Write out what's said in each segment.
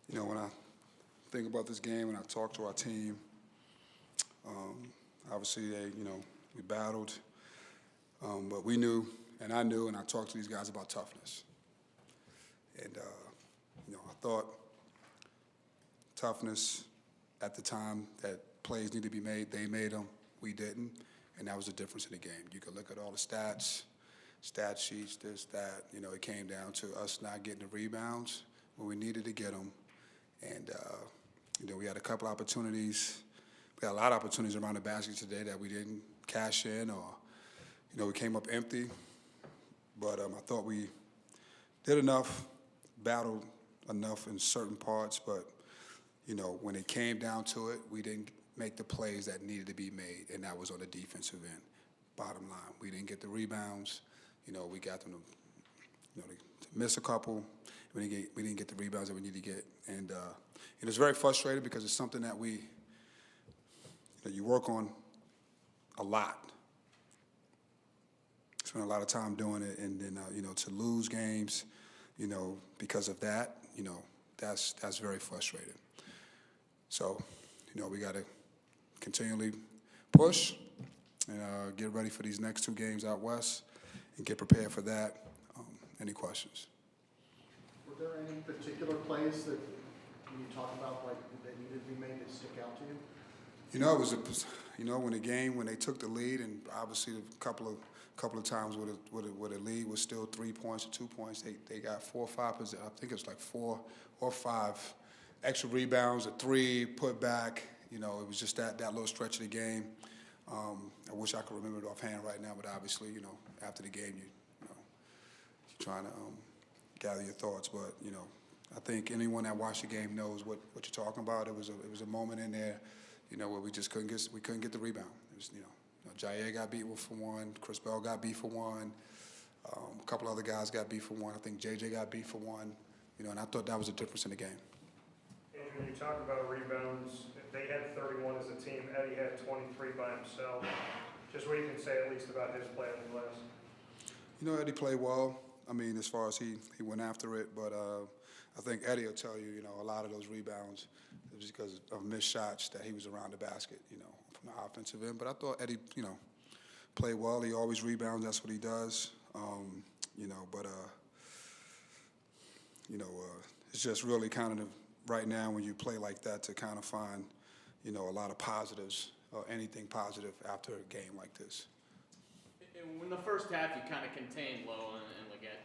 When I think about this game and I talk to our team, obviously we battled, but we knew, and I knew, and I talked to these guys about toughness. And, I thought toughness at the time that plays need to be made, they made them, we didn't, and that was the difference in the game. You could look at all the stat sheets, this, that, it came down to us not getting the rebounds when we needed to get them. And, we had a couple opportunities. We had a lot of opportunities around the basket today that we didn't cash in, or, we came up empty. But I thought we did enough, battled enough in certain parts, but, when it came down to it, we didn't make the plays that needed to be made, and that was on the defensive end. Bottom line, we didn't get the rebounds. We got them to miss a couple. We didn't get the rebounds that we needed to get, and it was very frustrating because it's something that you work on a lot. Spend a lot of time doing it, and then to lose games, because of that, that's very frustrating. So, we got to continually push and get ready for these next two games out west and get prepared for that. Any questions? Were there any particular plays that when you talk about that needed to be made that stick out to you? It was when they took the lead, and obviously a couple of times where the lead was still 3 points or 2 points, they got 4 or 5. I think it was like 4 or 5 extra rebounds, a 3 put back. It was just that little stretch of the game. I wish I could remember it offhand right now, but obviously, after the game, you're trying to gather your thoughts. But I think anyone that watched the game knows what you're talking about. It was a moment in there, where we just couldn't get the rebound. It was, Jair got beat for one, Chris Bell got beat for one, a couple other guys got beat for one. I think JJ got beat for one. And I thought that was the difference in the game. Adrian, you talk about rebounds. They had 31 as a team. Eddie had 23 by himself. Just what you can say at least about his play in the glass. Eddie played well. I mean, as far as he went after it, but I think Eddie will tell you, a lot of those rebounds was because of missed shots that he was around the basket, from the offensive end. But I thought Eddie, played well. He always rebounds. That's what he does. It's just really kind of right now when you play like that to kind of find, a lot of positives or anything positive after a game like this. In the first half, you kind of contained Lowe and Leggett.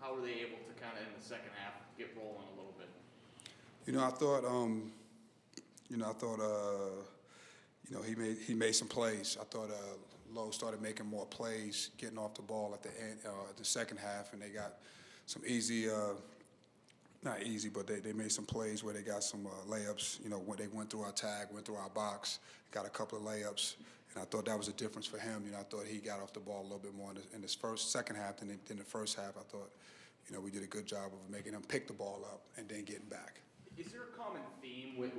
How were they able to kind of in the second half get rolling a little bit? He made some plays. I thought Lowe started making more plays, getting off the ball at the end, the second half, and they got some easy, not easy, but they made some plays where they got some layups. When they went through our tag, went through our box, got a couple of layups. And I thought that was a difference for him. I thought he got off the ball a little bit more in this second half than the first half. I thought, we did a good job of making him pick the ball up and then getting back. Is there a common theme with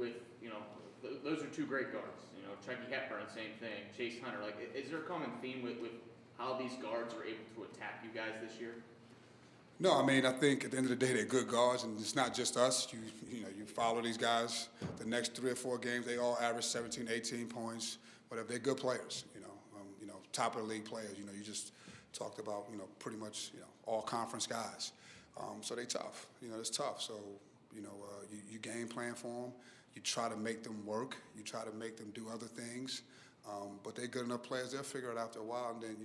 those are two great guards. Chucky Hepburn, same thing. Chase Hunter. Is there a common theme with how these guards are able to attack you guys this year? No, I mean, I think at the end of the day, they're good guards, and it's not just us. You follow these guys. The next 3 or 4 games, they all average 17, 18 points. Whatever, they're good players, top of the league players. You just talked about, pretty much, all conference guys. So they tough. It's tough. So, you game plan for them. You try to make them work. You try to make them do other things. But they're good enough players. They'll figure it out after a while, and then,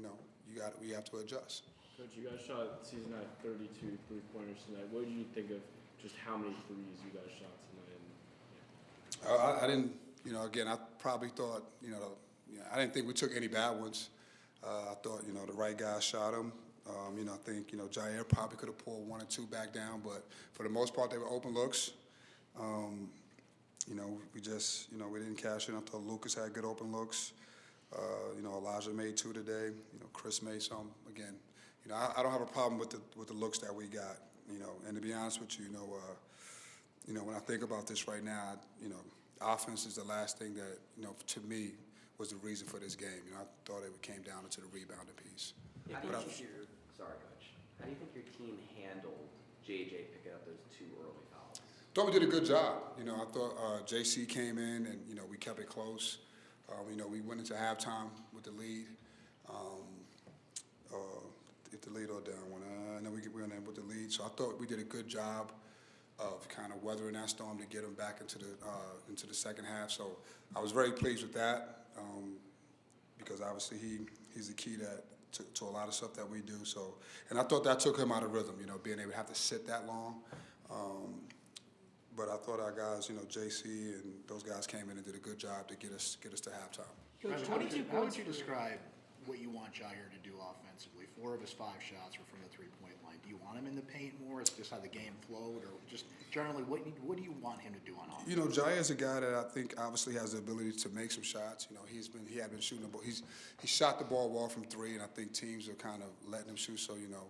we have to adjust. Coach, you guys shot season high 32 3-pointers tonight. What did you think of just how many threes you guys shot tonight? I didn't. Again, I probably thought, I didn't think we took any bad ones. I thought, the right guy shot them. I think, Jair probably could have pulled 1 or 2 back down, but for the most part, they were open looks. We just, we didn't cash in. I thought Lucas had good open looks. Elijah made 2 today. Chris made some. Again, I don't have a problem with the looks that we got. And to be honest with you, when I think about this right now, offense is the last thing that, to me, was the reason for this game. I thought it came down to the rebounding piece. How do you think your team handled JJ picking up those 2 early fouls? Thought we did a good job. You know, I thought JC came in and, you know, we kept it close. You know, we went into halftime with the lead. If the lead or down one, and then we went in with the lead. So I thought we did a good job of kind of weathering that storm to get them back into the second half. So I was very pleased with that because obviously he's the key to a lot of stuff that we do. So, and I thought that took him out of rhythm, you know, being able to have to sit that long. But I thought our guys, you know, JC and those guys came in and did a good job to get us to halftime. Coach, how would you describe what you want Jair to do offensively? 4 of his 5 shots were from the 3-point line. Do you want him in the paint more? Is just how the game flowed, or just generally what do you want him to do on offense? You know, Jair is a guy that I think obviously has the ability to make some shots. You know, he had been shooting the ball. He shot the ball well from 3, and I think teams are kind of letting him shoot. So, you know,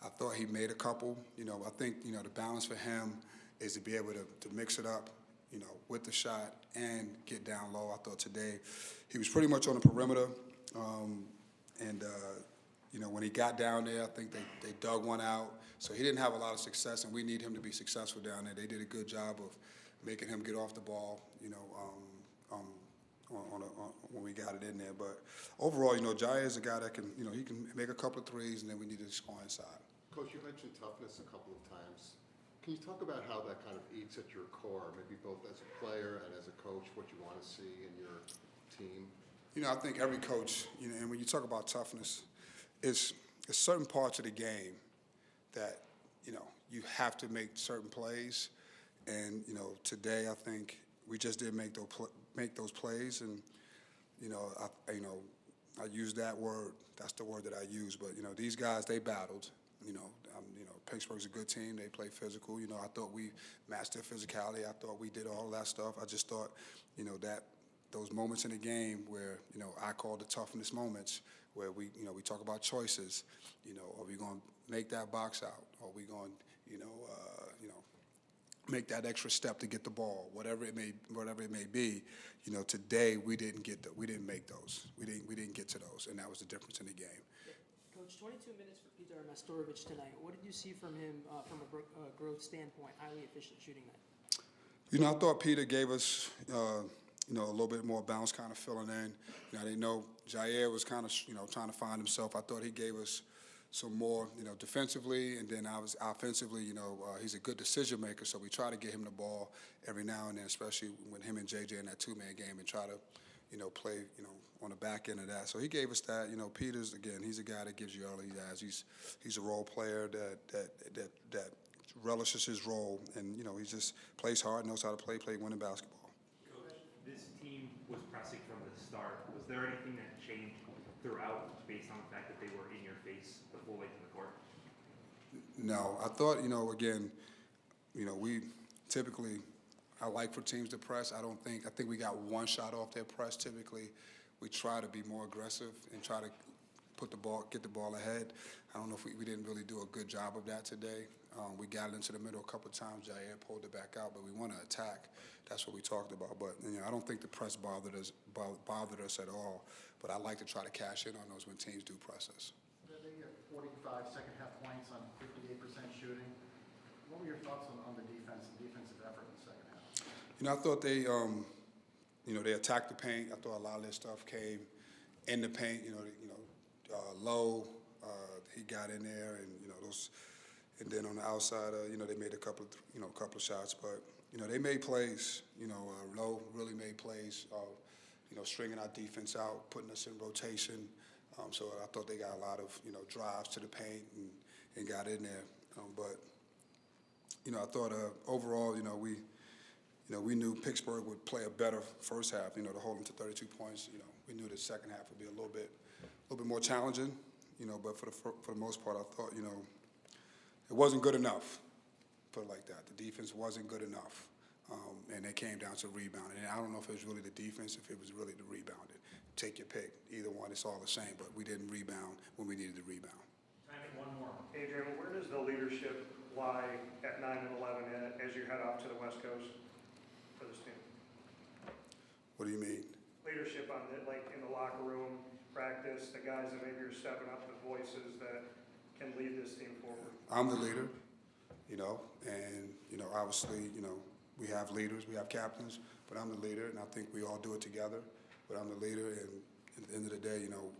I thought he made a couple. You know, I think, you know, the balance for him is to be able to mix it up, you know, with the shot and get down low. I thought today he was pretty much on the perimeter. You know, when he got down there, I think they dug one out. So he didn't have a lot of success, and we need him to be successful down there. They did a good job of making him get off the ball, you know, when we got it in there. But overall, you know, Jair is a guy that can, you know, he can make a couple of threes, and then we need to score inside. Coach, you mentioned toughness a couple of times. Can you talk about how that kind of eats at your core, maybe both as a player and as a coach, what you want to see in your team? You know, I think every coach, you know, and when you talk about toughness, it's certain parts of the game that, you know, you have to make certain plays. And, you know, today I think we just didn't make those plays. And, you know, I use that word. That's the word that I use. But, you know, these guys, they battled. You know, Pittsburgh's a good team. They play physical. You know, I thought we matched their physicality. I thought we did all of that stuff. I just thought, you know, that those moments in the game where, you know, I call the toughness moments where we, you know, we talk about choices. You know, are we going to make that box out? Are we going, you know, make that extra step to get the ball? Whatever it may be. You know, today we didn't make those. We didn't get to those, and that was the difference in the game. Coach, 22 minutes for Peter Mastorovich tonight. What did you see from him from a growth standpoint? Highly efficient shooting night. You know, I thought Peter gave us, you know, a little bit more bounce, kind of filling in. You know, I didn't know Jair was kind of, you know, trying to find himself. I thought he gave us some more, you know, defensively, and then I was offensively. You know, he's a good decision maker, so we try to get him the ball every now and then, especially when him and JJ in that 2-man game, and try to, you know, play, you know, on the back end of that. So he gave us that. You know, Peters, again, he's a guy that gives you early guys. He's a role player that relishes his role, and, you know, he just plays hard, knows how to play winning basketball. Coach, this team was pressing from the start. Was there anything that changed throughout based on the fact that they were in your face the full length of the court? No, I thought, you know, again, you know, we typically, I like for teams to press. I think we got one shot off their press. Typically, we try to be more aggressive and try to get the ball ahead. I don't know if we didn't really do a good job of that today. We got it into the middle a couple of times. Jair pulled it back out, but we want to attack. That's what we talked about. But, you know, I don't think the press bothered us at all. But I like to try to cash in on those when teams do press us. They get 45 second-half points on 58% shooting. What were your thoughts on the defensive effort in the second half? You know, I thought they, you know, they attacked the paint. I thought a lot of their stuff came in the paint. Low. He got in there, and, you know, those. And then on the outside, you know, they made a couple of shots. But, you know, they made plays. You know, Low really made plays. You know, stringing our defense out, putting us in rotation. So I thought they got a lot of, you know, drives to the paint and got in there. But, you know, I thought overall, you know, we knew Pittsburgh would play a better first half. You know, to hold them to 32 points. You know, we knew the second half would be a little bit more challenging. You know, but for the most part, I thought, you know, it wasn't good enough. Put it like that. The defense wasn't good enough. And it came down to rebounding. And I don't know if it was really the defense, if it was really the rebounding. Take your pick. Either one, it's all the same. But we didn't rebound when we needed to rebound. Time for one more. Adrian, where does the leadership lie at 9 and 11 as you head off to the West Coast for this team? What do you mean? Leadership in the locker room, practice, the guys that maybe are stepping up, the voices that can lead this team forward. I'm the leader. you know, and, you know, obviously, you know, we have leaders, we have captains, but I'm the leader, and I think we all do it together. But I'm the leader, and at the end of the day, you know,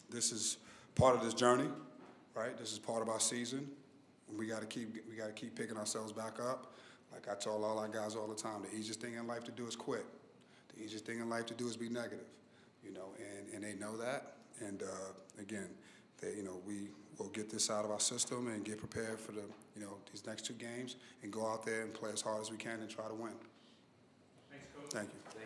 this is part of this journey, right? This is part of our season. We got to keep picking ourselves back up. Like I told all our guys all the time, the easiest thing in life to do is quit. The easiest thing in life to do is be negative, you know, and they know that. And again, you know, we will get this out of our system and get prepared for the, you know, these next 2 games and go out there and play as hard as we can and try to win. Thanks, Coach. Thank you.